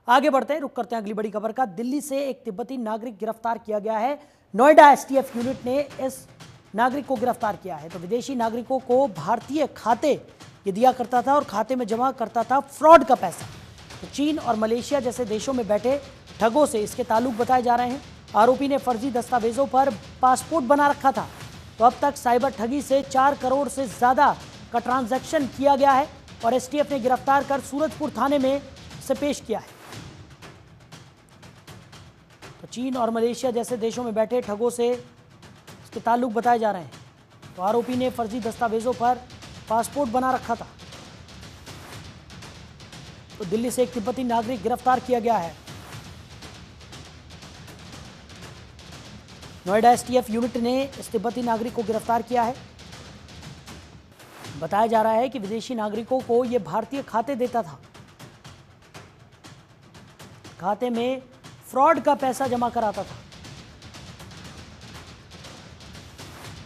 आगे बढ़ते हैं, रुक करते हैं अगली बड़ी खबर का। दिल्ली से एक तिब्बती नागरिक गिरफ्तार किया गया है। नोएडा एसटीएफ यूनिट ने इस नागरिक को गिरफ्तार किया है। तो विदेशी नागरिकों को भारतीय खाते ये दिया करता था और खाते में जमा करता था फ्रॉड का पैसा। तो चीन और मलेशिया जैसे देशों में बैठे ठगों से इसके ताल्लुक बताए जा रहे हैं। आरोपी ने फर्जी दस्तावेजों पर पासपोर्ट बना रखा था। तो अब तक साइबर ठगी से 4 करोड़ से ज्यादा का ट्रांजैक्शन किया गया है और एसटीएफ ने गिरफ्तार कर सूरजपुर थाने में से पेश किया है। तो चीन और मलेशिया जैसे देशों में बैठे ठगों से इसके ताल्लुक बताए जा रहे हैं। तो आरोपी ने फर्जी दस्तावेजों पर पासपोर्ट बना रखा था। तो दिल्ली से एक तिब्बती नागरिक गिरफ्तार किया गया है। नोएडा एसटीएफ यूनिट ने इस तिब्बती नागरिक को गिरफ्तार किया है। बताया जा रहा है कि विदेशी नागरिकों को यह भारतीय खाते देता था। खाते में फ्रॉड का पैसा जमा कराता था।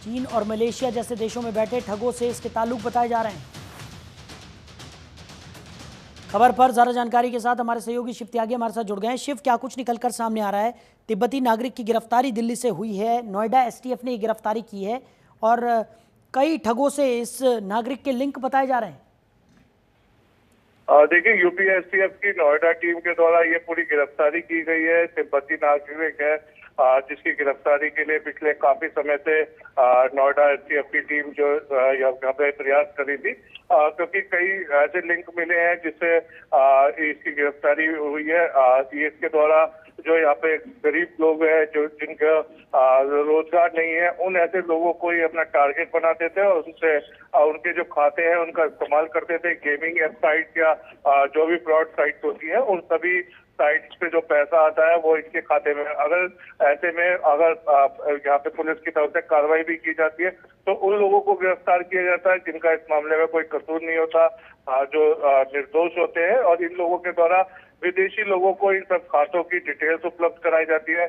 चीन और मलेशिया जैसे देशों में बैठे ठगों से इसके ताल्लुक बताए जा रहे हैं। खबर पर ज्यादा जानकारी के साथ हमारे सहयोगी शिव त्यागी हमारे साथ जुड़ गए हैं। शिव, क्या कुछ निकलकर सामने आ रहा है? तिब्बती नागरिक की गिरफ्तारी दिल्ली से हुई है, नोएडा एसटीएफ ने गिरफ्तारी की है और कई ठगों से इस नागरिक के लिंक बताए जा रहे हैं। देखिए, यूपी एसटीएफ की नोएडा टीम के द्वारा ये पूरी गिरफ्तारी की गई है। तिब्बती नागरिक है जिसकी गिरफ्तारी के लिए पिछले काफी समय से नोएडा एसटीएफ की टीम जो यहाँ पे प्रयास कर रही थी, क्योंकि कई ऐसे लिंक मिले हैं जिससे इसकी गिरफ्तारी हुई है। ये इसके द्वारा जो यहाँ पे गरीब लोग हैं जो जिनका रोजगार नहीं है, उन ऐसे लोगों को ही अपना टारगेट बनाते थे और उनसे उनके जो खाते हैं उनका इस्तेमाल करते थे। गेमिंग एप साइट या जो भी फ्रॉड साइट होती है, उन सभी साइट्स पे जो पैसा आता है वो इसके खाते में, अगर ऐसे में अगर यहाँ पे पुलिस की तरफ से कार्रवाई भी की जाती है तो उन लोगों को गिरफ्तार किया जाता है जिनका इस मामले में कोई कसूर नहीं होता, जो निर्दोष होते हैं। और इन लोगों के द्वारा विदेशी लोगों को इन सब खातों की डिटेल्स उपलब्ध कराई जाती है।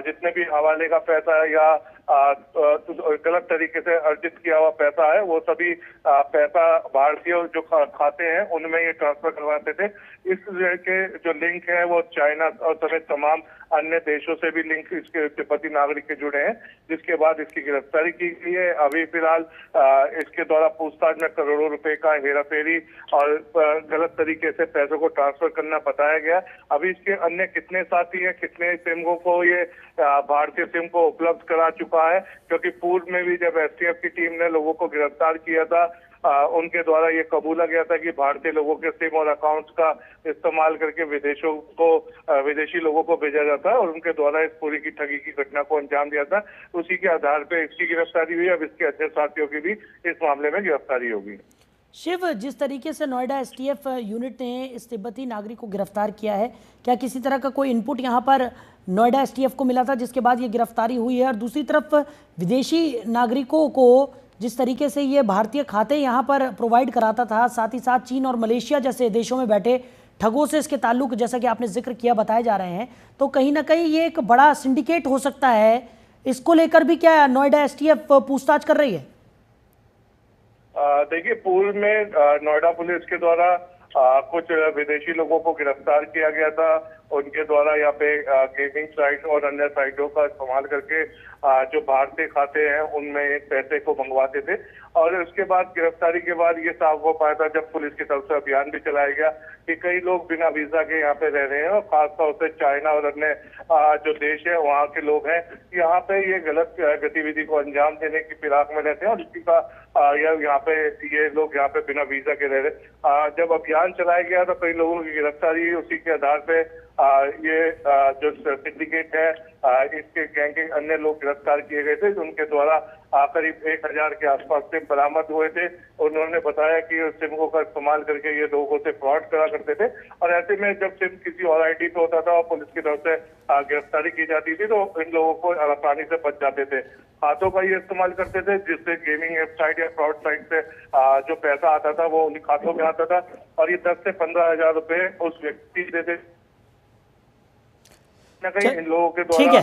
जितने भी हवाले का पैसा है या गलत तरीके से अर्जित किया हुआ पैसा है, वो सभी पैसा भारतीय जो खाते हैं उनमें ये ट्रांसफर करवाते थे। इस के जो लिंक है वो चाइना और समेत तमाम अन्य देशों से भी लिंक इसके तिब्बती नागरिक के जुड़े हैं, जिसके बाद इसकी गिरफ्तारी की गई है। अभी फिलहाल इसके द्वारा पूछताछ में करोड़ों रुपए का हेराफेरी और गलत तरीके से पैसों को ट्रांसफर करना बताया गया। अभी इसके अन्य कितने साथी हैं, कितने सिमों को ये भारतीय सिम को उपलब्ध करा चुका है, क्योंकि पूर्व में भी जब एसटीएफ की टीम ने लोगों को गिरफ्तार किया था, उनके द्वारा ये कबूला गया था कि भारतीय लोगों के सिम और अकाउंट्स का इस्तेमाल करके विदेशी लोगों को भेजा जाता है और उनके द्वारा इस पूरी की ठगी की घटना को अंजाम दिया था। उसी के आधार पर इसकी गिरफ्तारी हुई। अब इसके अन्य साथियों की भी इस मामले में गिरफ्तारी होगी। शिव, जिस तरीके से नोएडा एसटीएफ यूनिट ने इस तिब्बती नागरिक को गिरफ्तार किया है, क्या किसी तरह का कोई इनपुट यहाँ पर नोएडा एसटीएफ को मिला था जिसके बाद ये गिरफ्तारी हुई है? और दूसरी तरफ विदेशी नागरिकों को जिस तरीके से ये भारतीय खाते यहाँ पर प्रोवाइड कराता था, साथ ही साथ चीन और मलेशिया जैसे देशों में बैठे ठगों से इसके ताल्लुक, जैसा कि आपने जिक्र किया, बताए जा रहे हैं, तो कहीं ना कहीं ये एक बड़ा सिंडिकेट हो सकता है। इसको लेकर भी क्या नोएडा एसटीएफ पूछताछ कर रही है? देखिए, पूर्व में नोएडा पुलिस के द्वारा कुछ विदेशी लोगों को गिरफ्तार किया गया था। उनके द्वारा यहाँ पे गेमिंग साइट और अन्य साइटों का इस्तेमाल करके जो भारतीय खाते हैं उनमें पैसे को मंगवाते थे। और उसके बाद गिरफ्तारी के बाद ये साफ हो पाया था जब पुलिस की तरफ से अभियान भी चलाया गया कि कई लोग बिना वीजा के यहाँ पे रह रहे हैं और खासतौर से चाइना और अन्य जो देश है वहाँ के लोग हैं, यहाँ पे ये गलत गतिविधि को अंजाम देने की फिराक में रहते हैं और इसी का यहाँ पे ये लोग यहाँ पे बिना वीजा के रह रहे। जब अभियान चलाया गया तो कई लोगों की गिरफ्तारी हुई। उसी के आधार पे ये जो सिंडिकेट है इसके गैंग के अन्य लोग गिरफ्तार किए गए थे। उनके द्वारा करीब 1000 के आसपास सिम बरामद हुए थे। उन्होंने बताया कि उस सिम का इस्तेमाल करके ये लोगों से फ्रॉड करा करते थे और ऐसे में जब सिम किसी और आईडी पे होता था और पुलिस की तरफ से गिरफ्तारी की जाती थी तो इन लोगों को आसानी से बच जाते थे। खातों का ये इस्तेमाल करते थे जिससे गेमिंग वेबसाइट या फ्रॉड साइट से जो पैसा आता था वो उन खातों में आता था और ये 10 से 15 हजार रुपए उस व्यक्ति देते। इन लोगों के द्वारा